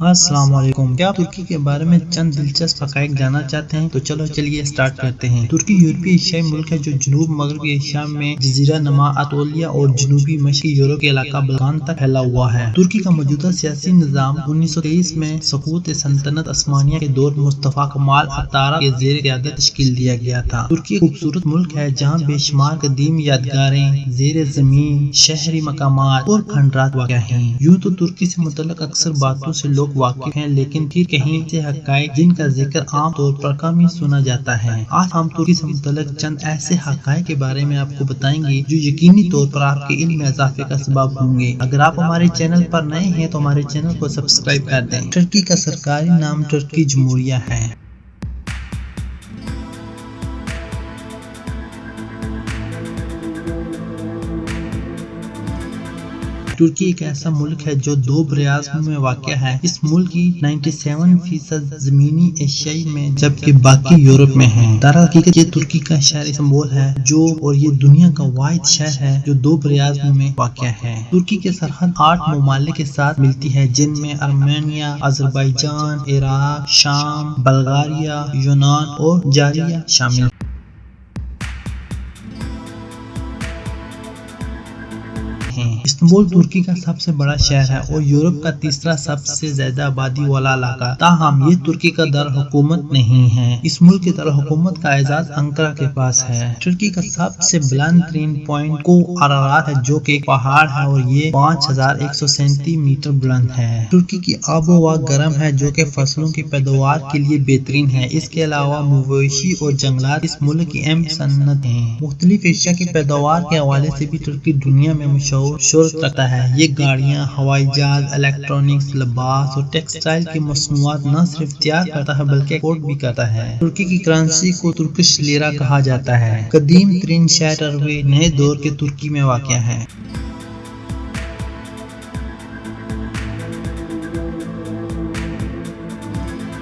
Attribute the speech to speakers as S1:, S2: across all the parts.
S1: السلام علیکم۔ کیا آپ ترکی کے بارے میں چند دلچسپ حقائق جاننا چاہتے ہیں؟ تو چلیے اسٹارٹ کرتے ہیں۔ ترکی یورپی ایشیائی ملک ہے جو جنوب مغربی ایشیا میں جزیرہ نما اناطولیہ اور جنوبی مشرقی یورپ کے علاقہ بلقان تک پھیلا ہوا ہے۔ ترکی کا موجودہ سیاسی نظام 1923 میں سقوط سلطنت عثمانیہ کے دور مصطفیٰ کمال اتاتürک کے زیر قیادت تشکیل دیا گیا تھا۔ ترکی ایک خوبصورت ملک ہے جہاں بے شمار قدیم یادگاریں، زیر زمین شہری مقامات اور کھنڈرات واقع ہیں۔ یوں تو ترکی سے متعلق اکثر باتوں سے لوگ واقف ہیں، لیکن پھر کہیں ایسے حقائق جن کا ذکر عام طور پر کم ہی سنا جاتا ہے۔ آج ہم ترکی سے متعلق چند ایسے حقائق کے بارے میں آپ کو بتائیں گے جو یقینی طور پر آپ کے علم میں اضافے کا سبب ہوں گے۔ اگر آپ ہمارے چینل پر نئے ہیں تو ہمارے چینل کو سبسکرائب کر دیں۔ ترکی کا سرکاری نام ترکی جمہوریہ ہے۔ ترکی ایک ایسا ملک ہے جو دو براعظموں میں واقع ہے۔ اس ملک کی 97% زمینی ایشیا میں جبکہ باقی یورپ میں ہے۔ درحقیقت یہ ترکی کا شہر استنبول ہے اور یہ دنیا کا واحد شہر ہے جو دو براعظموں میں واقع ہے۔ ترکی کی سرحد 8 ممالک کے ساتھ ملتی ہے جن میں ارمینیا، آذربائیجان، عراق، شام، بلغاریہ، یونان اور جارجیا شامل ہیں۔ استنبول ترکی کا سب سے بڑا شہر ہے اور یورپ کا تیسرا سب سے زیادہ آبادی والا علاقہ، تاہم یہ ترکی کا دارالحکومت نہیں ہے۔ اس ملک کے دارالحکومت کا اعزاز انقرہ کے پاس ہے۔ ترکی کا سب سے بلند ترین پوائنٹ کوہ ارارات ہے جو کہ ایک پہاڑ ہے اور یہ 5137 میٹر بلند ہے۔ ترکی کی آب و ہوا گرم ہے جو کہ فصلوں کی پیداوار کے لیے بہترین ہے۔ اس کے علاوہ مویشی اور جنگلات اس ملک کی اہم صنعت ہیں۔ مختلف اشیاء کی پیداوار کے حوالے سے بھی ترکی دنیا میں شہرت رکھتا ہے۔ یہ گاڑیاں، ہوائی جہاز، الیکٹرانکس، لباس اور ٹیکسٹائل کی مصنوعات نہ صرف تیار کرتا ہے بلکہ ایکسپورٹ بھی کرتا ہے۔ ترکی کی کرنسی کو ترکش لیرا کہا جاتا ہے۔ قدیم ترین شہر ٹروے نئے دور کے ترکی میں واقع ہے۔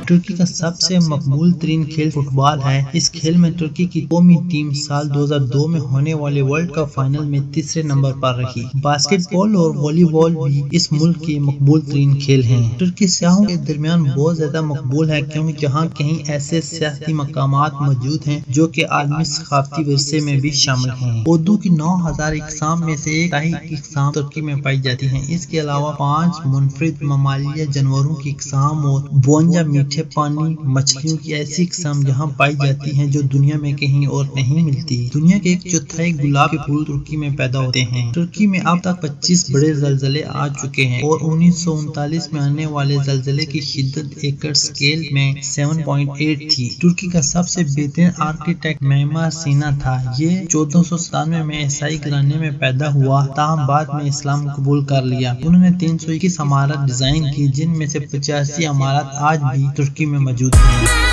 S1: ترکی کا سب سے مقبول ترین کھیل فٹ بال ہے۔ اس کھیل میں ترکی کی قومی ٹیم سال 2002 میں ہونے والے ورلڈ کپ فائنل میں تیسرے نمبر پر رہی۔ باسکٹ بال اور والی بال بھی اس ملک کے مقبول ترین کھیل ہیں۔ ترکی سیاحوں کے درمیان بہت زیادہ مقبول ہے کیونکہ یہاں کئی ایسے سیاحتی مقامات موجود ہیں جو کہ عالمی ثقافتی ورثے میں بھی شامل ہیں۔ اودوں کی 9000 اقسام میں سے 1 اقسام ترکی میں پائی جاتی ہیں۔ اس کے علاوہ 5 منفرد ممالیہ جانوروں کی اقسام اور 52 میٹھے پانی مچھلیوں کی ایسی اقسام یہاں پائی جاتی ہیں جو دنیا میں کہیں اور نہیں ملتی۔ دنیا کے 1/4 گلاب کے پھول ترکی میں پیدا ہوتے ہیں۔ ترکی میں اب تک 25 بڑے زلزلے آ چکے ہیں اور 1939 میں آنے والے زلزلے کی شدت ایکٹر اسکیل میں 7.8 تھی۔ ترکی کا سب سے بہترین آرکیٹیکٹ معمار سینا تھا۔ یہ 1497 میں عیسائی گھرانے میں پیدا ہوا تاہم بعد میں اسلام قبول کر لیا۔ انہوں نے 321 عمارت ڈیزائن کی جن میں سے 85 عمارات آج بھی ترکی میں موجود ہیں۔